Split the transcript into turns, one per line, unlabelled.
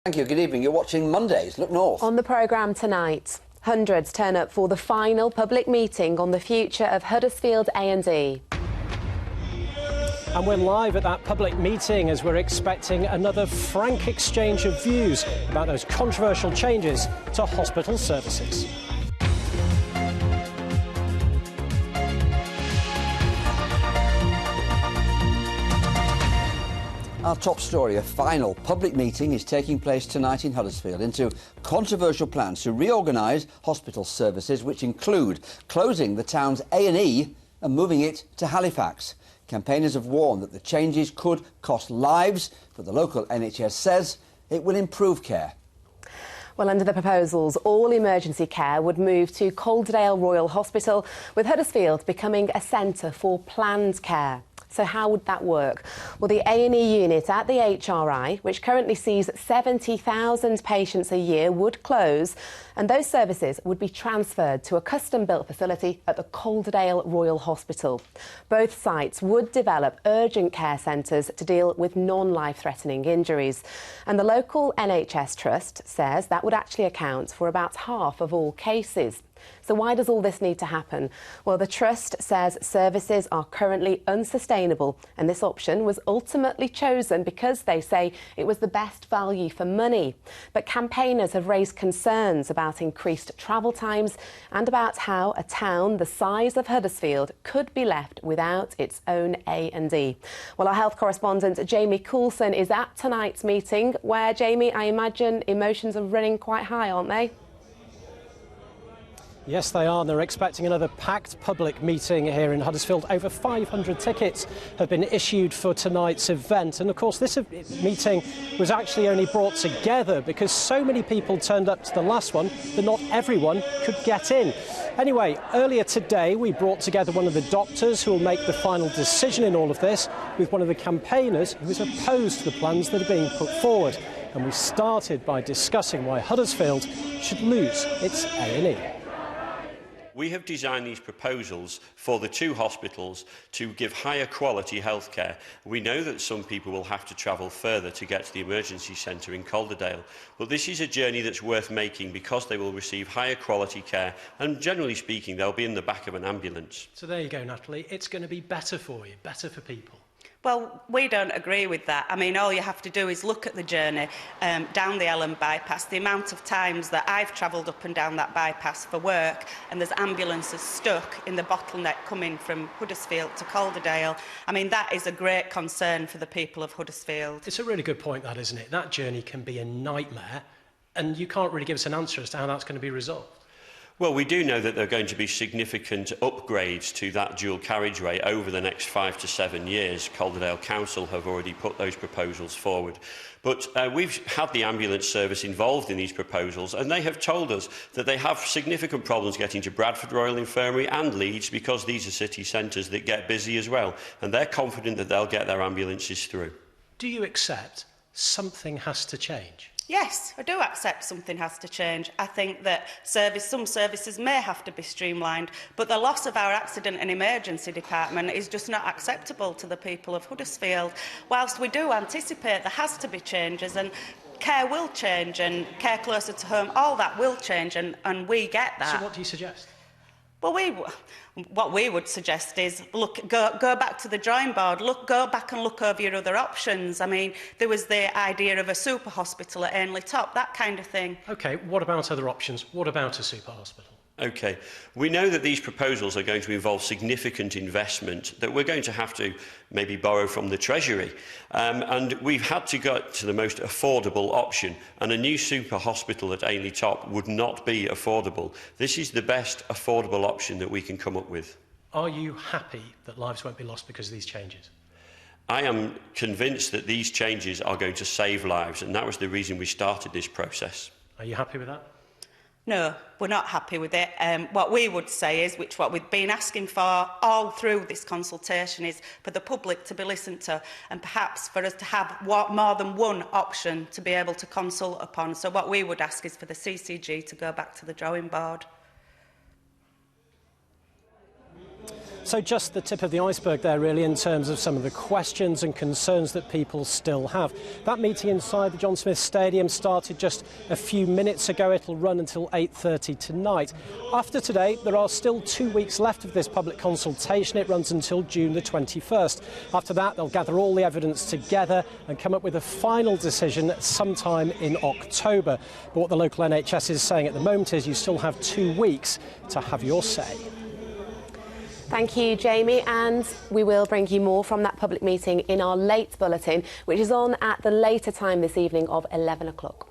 Thank you. Good evening. You're watching Mondays. Look North.
On the programme tonight, hundreds turn up for the final public meeting on the future of Huddersfield A&E.
And we're live at that public meeting as we're expecting another frank exchange of views about those controversial changes to hospital services.
Our top story, a final public meeting is taking place tonight in Huddersfield into controversial plans to reorganise hospital services, which include closing the town's A&E and moving it to Halifax. Campaigners have warned that the changes could cost lives, but the local NHS says it will improve care.
Well, under the proposals, all emergency care would move to Calderdale Royal Hospital, with Huddersfield becoming a centre for planned care. So how would that work? Well, the A&E unit at the HRI, which currently sees 70,000 patients a year, would close, and those services would be transferred to a custom-built facility at the Calderdale Royal Hospital. Both sites would develop urgent care centres to deal with non-life-threatening injuries. And the local NHS trust says that would actually account for about half of all cases. So why does all this need to happen? Well, the Trust says services are currently unsustainable, and this option was ultimately chosen because they say it was the best value for money. But campaigners have raised concerns about increased travel times and about how a town the size of Huddersfield could be left without its own A&E. Well, our health correspondent Jamie Coulson is at tonight's meeting, where, Jamie, I imagine emotions are running quite high, aren't they?
Yes, they are, and they're expecting another packed public meeting here in Huddersfield. Over 500 tickets have been issued for tonight's event. And, of course, this meeting was actually only brought together because so many people turned up to the last one that not everyone could get in. Anyway, earlier today, we brought together one of the doctors who will make the final decision in all of this with one of the campaigners who is opposed to the plans that are being put forward. And we started by discussing why Huddersfield should lose its A&E.
We have designed these proposals for the two hospitals to give higher quality healthcare. We know that some people will have to travel further to get to the emergency centre in Calderdale, but this is a journey that's worth making because they will receive higher quality care and, generally speaking, they'll be in the back of an ambulance.
So there you go, Natalie. It's going to be better for you, better for people.
Well, we don't agree with that. I mean, all you have to do is look at the journey down the Ellen bypass, the amount of times that I've travelled up and down that bypass for work, and there's ambulances stuck in the bottleneck coming from Huddersfield to Calderdale. I mean, that is a great concern for the people of Huddersfield.
It's a really good point, that, isn't it? That journey can be a nightmare, and you can't really give us an answer as to how that's going to be resolved.
Well, we do know that there are going to be significant upgrades to that dual carriageway over the next 5 to 7 years. Calderdale Council have already put those proposals forward. But we've had the ambulance service involved in these proposals, and they have told us that they have significant problems getting to Bradford Royal Infirmary and Leeds because these are city centres that get busy as well, and they're confident that they'll get their ambulances through.
Do you accept something has to change?
Yes, I do accept something has to change. I think that some services may have to be streamlined, but the loss of our accident and emergency department is just not acceptable to the people of Huddersfield. Whilst we do anticipate there has to be changes, and care will change, and care closer to home, all that will change, and we get that.
So what do you suggest?
Well, what we would suggest is go back to the drawing board, go back and look over your other options. I mean, there was the idea of a super hospital at Ainley Top, that kind of thing.
OK, what about other options? What about a super hospital?
OK, we know that these proposals are going to involve significant investment that we're going to have to maybe borrow from the Treasury. And we've had to go to the most affordable option, and a new super hospital at Ainley Top would not be affordable. This is the best affordable option that we can come up with.
Are you happy that lives won't be lost because of these changes?
I am convinced that these changes are going to save lives, and that was the reason we started this process.
Are you happy with that?
No, we're not happy with it. What we would say is, what we've been asking for all through this consultation, is for the public to be listened to, and perhaps for us to have more than one option to be able to consult upon. So what we would ask is for the CCG to go back to the drawing board.
So just the tip of the iceberg there, really, in terms of some of the questions and concerns that people still have. That meeting inside the John Smith Stadium started just a few minutes ago. It'll run until 8:30 tonight. After today, there are still 2 weeks left of this public consultation. It runs until June the 21st. After that, they'll gather all the evidence together and come up with a final decision sometime in October. But what the local NHS is saying at the moment is you still have 2 weeks to have your say.
Thank you, Jamie, and we will bring you more from that public meeting in our late bulletin, which is on at the later time this evening of 11 o'clock.